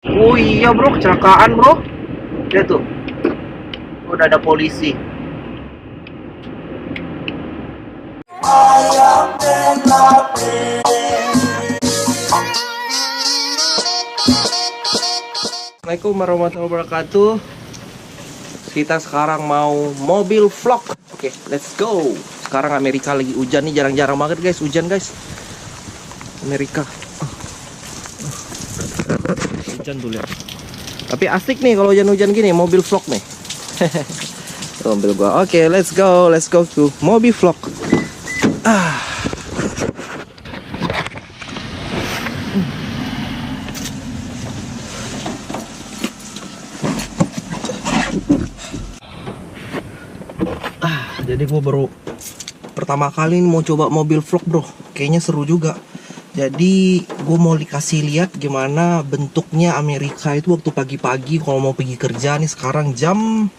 Oh iya bro, kecelakaan bro. Lihat tuh, udah ada polisi. Assalamualaikum warahmatullahi wabarakatuh. Kita sekarang mau mobil vlog. Oke, let's go. Sekarang Amerika lagi hujan nih, jarang-jarang banget guys hujan guys. Amerika. Hujan tuh lihat. Tapi asik nih kalau hujan-hujan gini, mobil vlog nih. Mobil gua. Oke, let's go to mobil vlog. Jadi gue baru pertama kali mau coba mobil vlog bro. Kayaknya seru juga. Jadi gue mau dikasih lihat gimana bentuknya Amerika itu waktu pagi-pagi kalau mau pergi kerja nih. Sekarang jam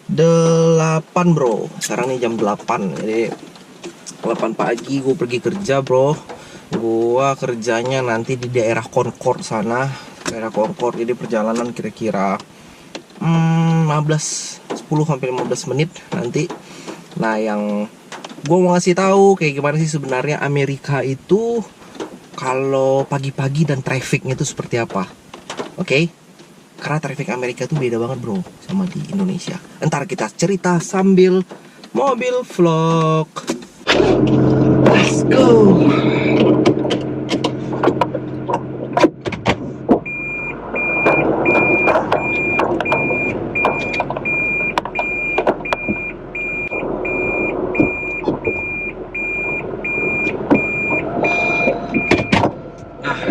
8 bro. Sekarang nih jam 8. Jadi 8 pagi gue pergi kerja bro. Gue kerjanya nanti di daerah Concord sana. Daerah Concord. Jadi perjalanan kira-kira 10-15 menit nanti. Nah, yang gue mau ngasih tahu kayak gimana sih sebenarnya Amerika itu kalau pagi-pagi dan trafficnya itu seperti apa. Oke. Karena traffic Amerika itu beda banget bro sama di Indonesia. Ntar kita cerita sambil mobil vlog. Let's go.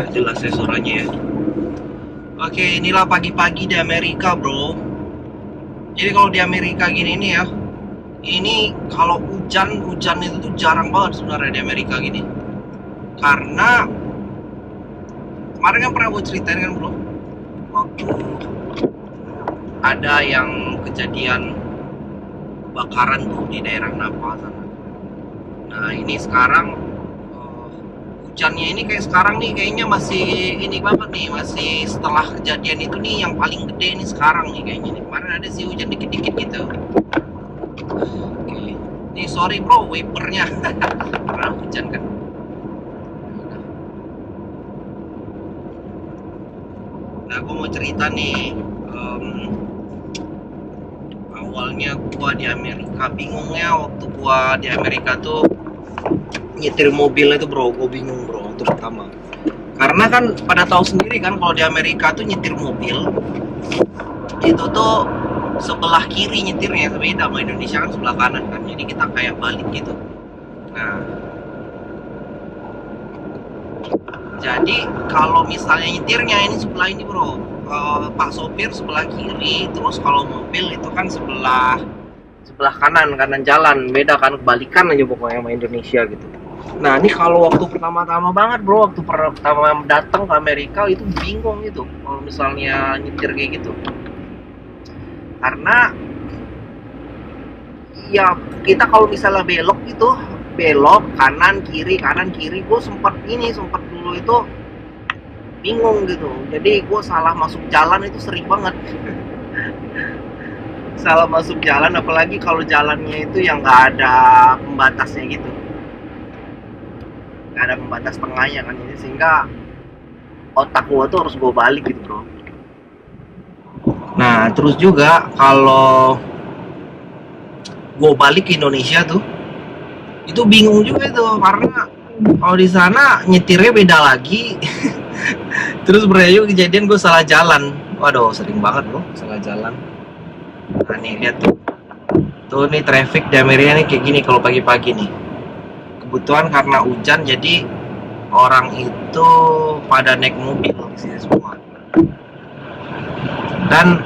Jelas ya suaranya ya. Oke, inilah pagi-pagi di Amerika bro. Jadi kalau di Amerika gini nih ya, ini kalau hujan itu tuh jarang banget sebenarnya di Amerika gini. Karena kemarin kan pernah gue ceritain kan bro, waktu ada yang kejadian kebakaran tuh di daerah Napa sana. Nah ini sekarang hujannya ini kayak sekarang nih kayaknya masih ini banget nih, masih setelah kejadian itu nih yang paling gede nih sekarang nih kayaknya nih. Kemarin ada sih hujan dikit-dikit gitu. Oke. Nih sorry bro, wipernya karena hujan kan. Nah aku mau cerita nih, awalnya gua di Amerika bingungnya waktu gua di Amerika tuh nyetir mobil itu bro, gue bingung bro itu pertama. Karena kan pada tahu sendiri kan kalau di Amerika tuh nyetir mobil itu tuh sebelah kiri nyetirnya, beda sama Indonesia kan sebelah kanan kan, jadi kita kayak balik gitu. Nah jadi kalau misalnya nyetirnya ini sebelah ini bro, pak sopir sebelah kiri, terus kalau mobil itu kan sebelah kanan jalan, beda kan, kebalikan aja pokoknya sama Indonesia gitu. Nah ini kalau waktu pertama-tama banget bro, waktu pertama datang ke Amerika itu bingung gitu kalau misalnya nyetir kayak gitu. Karena ya kita kalau misalnya belok gitu, belok kanan kiri, gue sempat dulu itu bingung gitu. Jadi gue salah masuk jalan itu sering banget. Salah masuk jalan, apalagi kalau jalannya itu yang nggak ada pembatasnya gitu, nggak ada pembatas tengahnya kan, ini sehingga otak gua tuh harus gua balik gitu bro. Nah terus juga kalau gua balik ke Indonesia tuh itu bingung juga tuh, karena kalau di sana nyetirnya beda lagi. Terus berayu kejadian gue salah jalan. Waduh sering banget bro salah jalan. Nah nih lihat tuh nih traffic di Amerika nih kayak gini kalau pagi-pagi nih. Kebetulan karena hujan jadi orang itu pada naik mobil di sini semua. Dan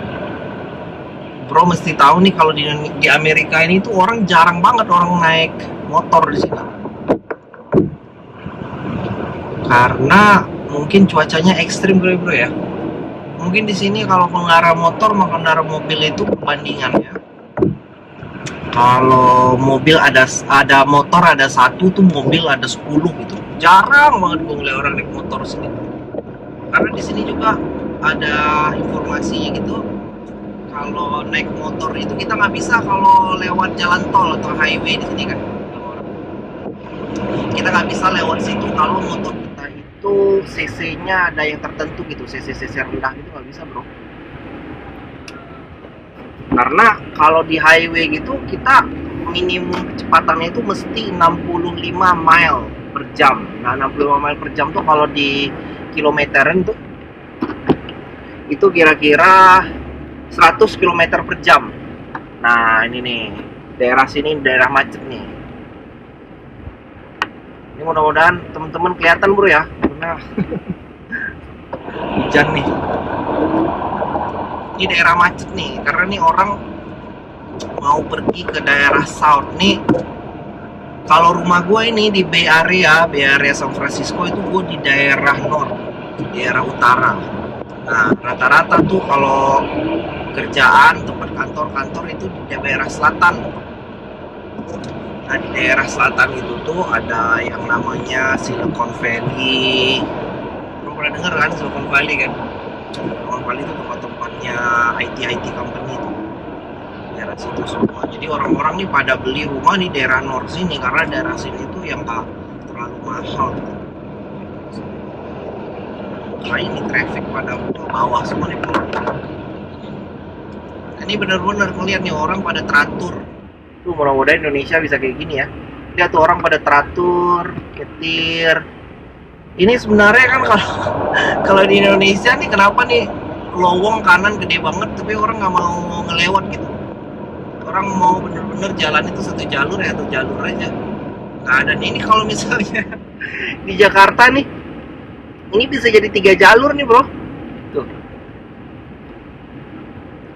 bro mesti tahu nih kalau di Amerika ini tuh orang jarang banget orang naik motor di sini. Karena mungkin cuacanya ekstrim bro ya. Mungkin di sini kalau pengendara motor sama pengendara mobil itu perbandingannya, kalau mobil ada motor ada 1 tuh mobil ada 10 gitu. Jarang banget gue ngeliat orang naik motor sini. Karena di sini juga ada informasi gitu, kalau naik motor itu kita nggak bisa kalau lewat jalan tol atau highway di sini kan. Kita nggak bisa lewat situ kalau motor kita itu cc-nya ada yang tertentu gitu, cc rendah gitu nggak bisa bro. Karena kalau di highway gitu kita minimum kecepatannya itu mesti 65 mile per jam. Nah 65 mile per jam tuh kalau di kilometeran tuh itu kira-kira 100 km per jam. Nah ini nih, daerah sini daerah macet nih. Ini mudah-mudahan teman-teman kelihatan bro ya, karena hujan nih. Ini daerah macet nih, karena nih orang mau pergi ke daerah South nih. Kalau rumah gue ini di Bay Area San Francisco, itu gue di daerah North, daerah utara. Nah rata-rata tuh kalau kerjaan tempat kantor itu di daerah selatan. Nah di daerah selatan itu tuh ada yang namanya Silicon Valley. Lo pernah denger kan Silicon Valley kan? Silicon Valley itu tempat-tempatnya IT company itu, daerah situ semua. Jadi orang-orang nih pada beli rumah di daerah North sini karena daerah sini itu yang gak terlalu mahal. Nah ini traffic pada bawah semua nih bro. Ini bener-bener ngeliat nih orang pada teratur. Tuh mudah-mudahan Indonesia bisa kayak gini ya. Lihat tuh orang pada teratur, nyetir. Ini sebenarnya kan kalau di Indonesia nih kenapa nih lowong kanan gede banget tapi orang nggak mau ngelewat gitu. Orang mau bener-bener jalan itu satu jalur ya, satu jalur aja. Nggak ada nih. Ini kalau misalnya di Jakarta nih, ini bisa jadi 3 jalur nih bro. Tuh.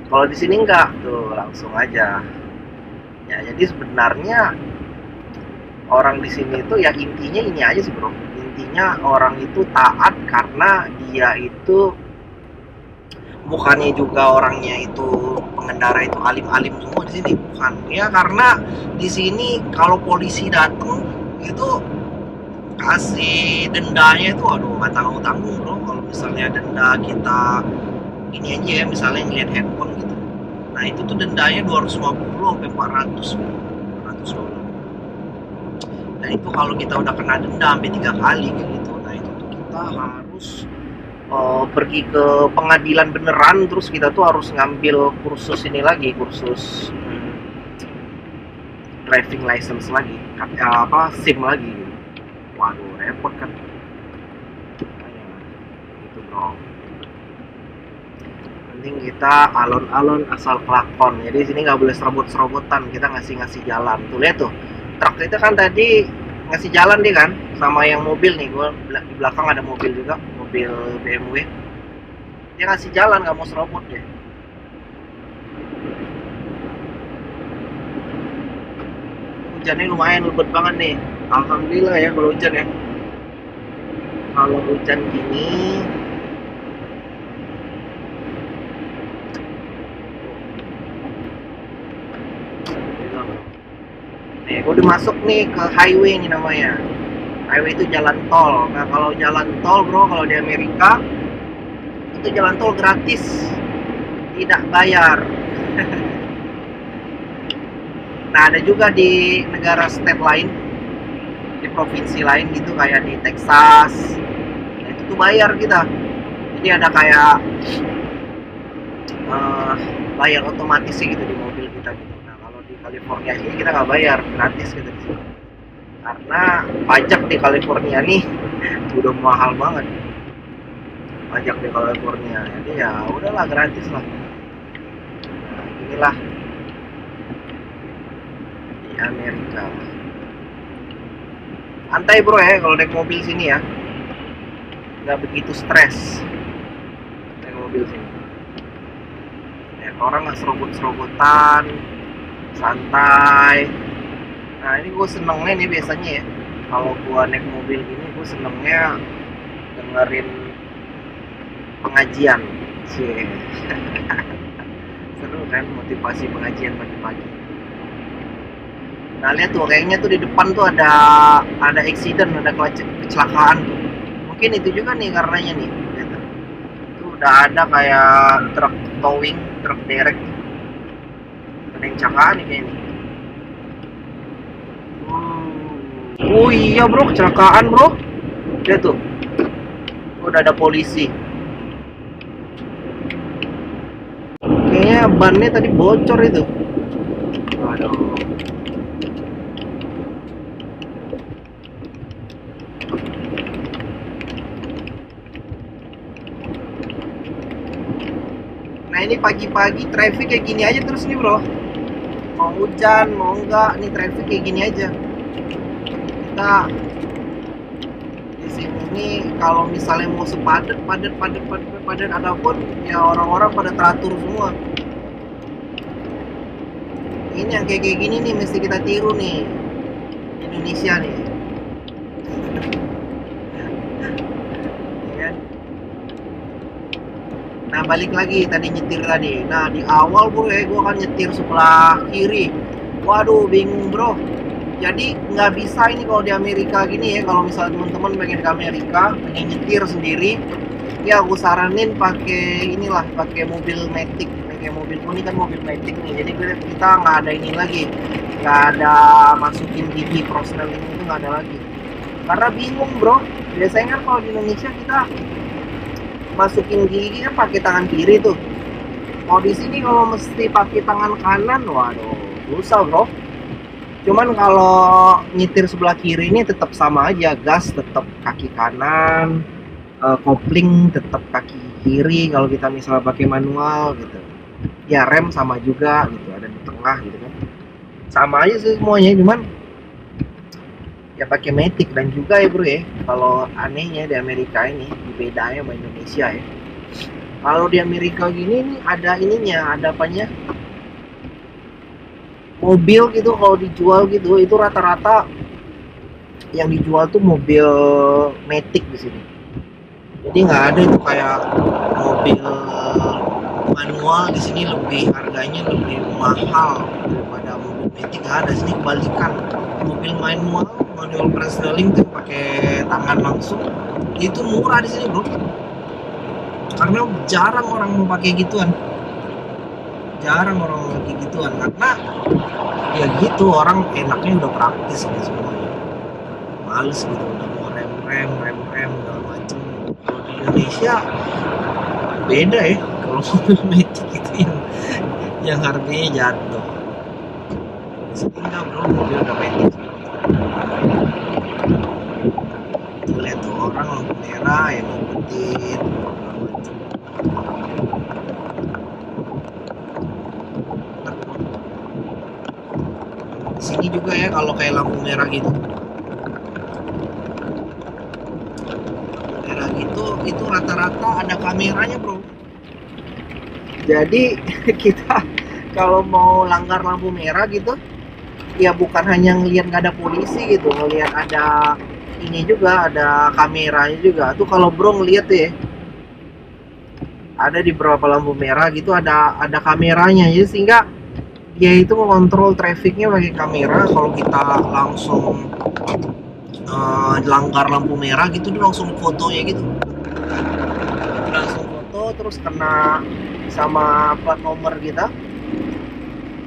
Kalau di sini enggak, tuh langsung aja. Ya jadi sebenarnya orang di sini itu ya intinya ini aja sih bro. Intinya orang itu taat karena dia itu bukannya juga orangnya itu pengendara itu alim-alim semua di sini, bukan. Ya karena di sini kalau polisi datang itu kasih dendanya itu aduh nggak tanggung-tanggung bro. Kalau misalnya denda kita ini aja ya, misalnya ngeliat handphone gitu, nah itu tuh dendanya 250 sampai 400 $400. Dan itu kalau kita udah kena denda sampai 3 kali kayak gitu, nah itu tuh kita harus pergi ke pengadilan beneran, terus kita tuh harus ngambil kursus ini lagi, kursus driving license lagi, SIM lagi. Waduh repot kan. Itu bro, penting kita alon-alon asal kelakon. Jadi sini nggak boleh serobot-serobotan, kita ngasih jalan. Tuh lihat tuh, truk itu kan tadi ngasih jalan dia kan, sama yang mobil nih, gua di belakang ada mobil juga, mobil BMW. Dia ngasih jalan, nggak mau serobot deh. Hujannya lumayan lebat banget nih. Alhamdulillah ya kalau hujan ya. Kalau hujan gini nih, gue udah masuk nih ke highway nih namanya. Highway itu jalan tol. Nah kalau jalan tol bro, kalau di Amerika itu jalan tol gratis, tidak bayar. Nah ada juga di negara state lain, di provinsi lain gitu, kayak di Texas. Nah, itu tuh bayar kita. Jadi ada kayak bayar otomatis sih gitu di mobil kita gitu. Nah kalau di California ini kita nggak bayar, gratis gitu di sini. Karena pajak di California nih udah mahal banget. Pajak di California, jadi ya udahlah gratis lah. Nah, inilah di Amerika. Santai bro ya kalau naik mobil sini ya, nggak begitu stres naik mobil sini. Ya, orang nggak serobot-serobotan, santai. Nah ini gue senengnya nih biasanya ya, kalau gue naik mobil gini gue senengnya dengerin pengajian sih. Seru kan, motivasi pengajian pagi-pagi. Nah lihat tuh, kayaknya tuh di depan tuh ada accident, ada kecelakaan tuh. Mungkin itu juga nih karenanya nih gitu. udah ada kayak truk towing, truk derek. Ada yang cakahan nih kayaknya. Oh iya bro, kecelakaan bro. Lihat tuh, udah ada polisi. Kayaknya bannya tadi bocor itu. Aduh. Nah ini pagi-pagi traffic kayak gini aja terus nih bro. Mau hujan, mau enggak, nih traffic kayak gini aja. Kita di sini nih kalau misalnya mau sepadat, padat adapun ya orang-orang pada teratur semua. Ini yang kayak gini nih mesti kita tiru nih Indonesia nih. Ya. Nah balik lagi tadi nyetir tadi. Nah di awal bro ya gue kan nyetir sebelah kiri. Waduh bingung bro. Jadi nggak bisa ini kalau di Amerika gini ya. Kalau misalnya teman-teman pengen ke Amerika, pengen nyetir sendiri, ya aku saranin pakai inilah, pakai mobil Matic. Kayak mobil ini kan mobil Matic nih. Jadi kita nggak ada ini lagi, nggak ada masukin gigi personal ini itu nggak ada lagi. Karena bingung bro. Biasanya kan kalau di Indonesia kita masukin gigi kan pakai tangan kiri tuh. Kalau di sini kalau mesti pakai tangan kanan, waduh, susah bro. Cuman kalau nyetir sebelah kiri ini tetap sama aja, gas tetap kaki kanan, kopling tetap kaki kiri kalau kita misalnya pakai manual gitu. Ya rem sama juga gitu, ada di tengah gitu kan. Sama aja sih semuanya, cuman ya pakai Matic. Dan juga ya bro ya, kalau anehnya di Amerika ini bedanya sama Indonesia ya. Kalau di Amerika gini nih ada ininya, ada apanya? Mobil gitu kalau dijual gitu itu rata-rata yang dijual tuh mobil Matic di sini. Jadi nggak ada itu kayak mobil manual di sini lebih harganya lebih mahal daripada mobil Matic. Nggak ada, sini kebalikan. Mobil manual restyling tuh pakai tangan langsung itu murah di sini bro. Karena jarang orang mau pakai gituan. Jarang orang lagi gituan karena ya gitu, orang enaknya udah praktis ya semuanya, males gitu udah mau rem segala macem. Kalau di Indonesia beda ya, kalau mobil Matic itu yang harganya jatuh. Di sini enggak bro, mobil udah Matic. Tuh lihat tuh orang lampu merah yang ngikutin segala macem. Sini juga ya kalau kayak lampu merah gitu, itu rata-rata ada kameranya bro. Jadi kita kalau mau langgar lampu merah gitu ya bukan hanya ngelihat nggak ada polisi gitu, ngelihat ada ini juga, ada kameranya juga tuh. Kalau bro ngelihat tuh ya, ada di beberapa lampu merah gitu ada kameranya ya, sehingga dia itu mengontrol trafficnya pakai kamera. Kalau kita langsung langgar lampu merah gitu, dia langsung fotonya gitu, langsung foto, terus kena sama plat nomor kita,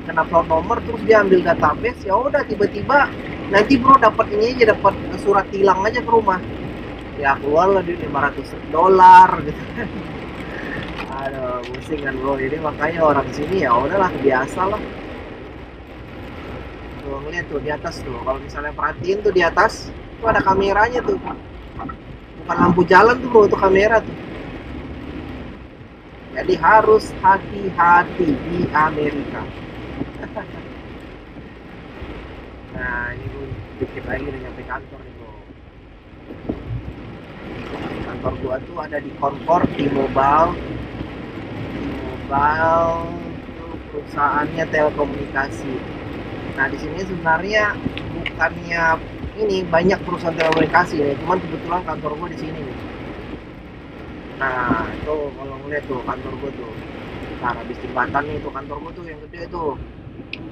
kena plat nomor, terus dia ambil database. Ya udah tiba-tiba nanti bro dapat ini aja, dapat surat tilang aja ke rumah, ya keluar lah duit $500 gitu. Aduh pusing kan bro. Jadi makanya orang sini ya udahlah biasa lah. Tuh ngeliat tuh di atas tuh, kalau misalnya perhatiin tuh di atas tuh ada kameranya tuh, bukan lampu jalan tuh bro, itu kamera tuh. Jadi harus hati-hati di Amerika. Nah ini gue dikit lagi udah nyampe kantor nih bro. Kantor gua tuh ada di Concord, di Mobile itu perusahaannya telekomunikasi. Nah di sini sebenarnya bukannya ini banyak perusahaan telekomunikasi ya, cuman kebetulan kantor gua di sini nih. Nah itu kalau ngeliat tuh kantor gua tuh, nah habis jembatan nih tuh kantor gua tuh yang gede tuh.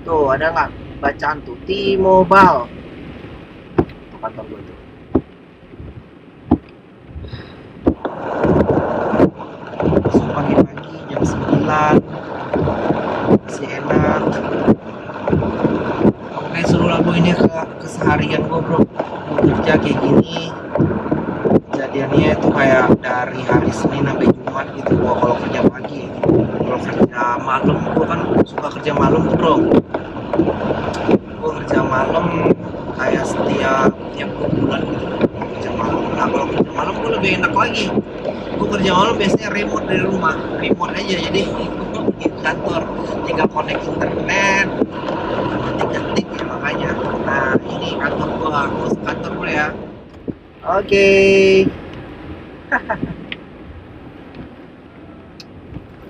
Tuh ada nggak bacaan tuh T-Mobile, tuh kantor gua tuh. cemilan masih enak. Oke, seru lah ini ke keseharian gue bro. Gue kerja kayak gini, kejadiannya itu kayak dari hari Senin sampai Jumat gitu. Gue kalau kerja pagi, kalau kerja malam, gue kan suka kerja malam tuh bro. Gue kerja malam kayak setiap bulan gitu, kerja malam. Nah kalau kerja malam gue lebih enak lagi. Gue kerja malam biasanya remote dari rumah, remote aja, jadi gue di kantor tinggal connect internet, ketik ya makanya. Nah ini kantor gue, masuk kantor gue ya. Oke.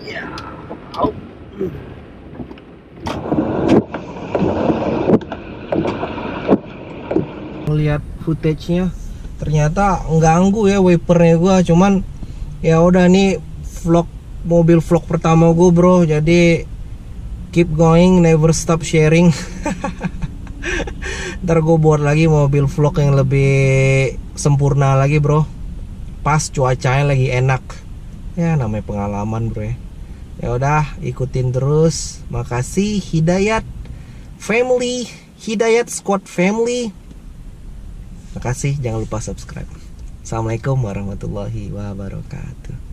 Ya. Au. Lihat footage-nya ternyata ganggu ya wipernya gua, cuman ya udah nih mobil vlog pertama gua bro, jadi keep going, never stop sharing. Ntar gue buat lagi mobil vlog yang lebih sempurna lagi bro, pas cuacanya lagi enak ya, namanya pengalaman bro ya. Ya udah, ikutin terus. Makasih Hidayat Family, Hidayat Squad Family. Makasih, jangan lupa subscribe. Assalamualaikum warahmatullahi wabarakatuh.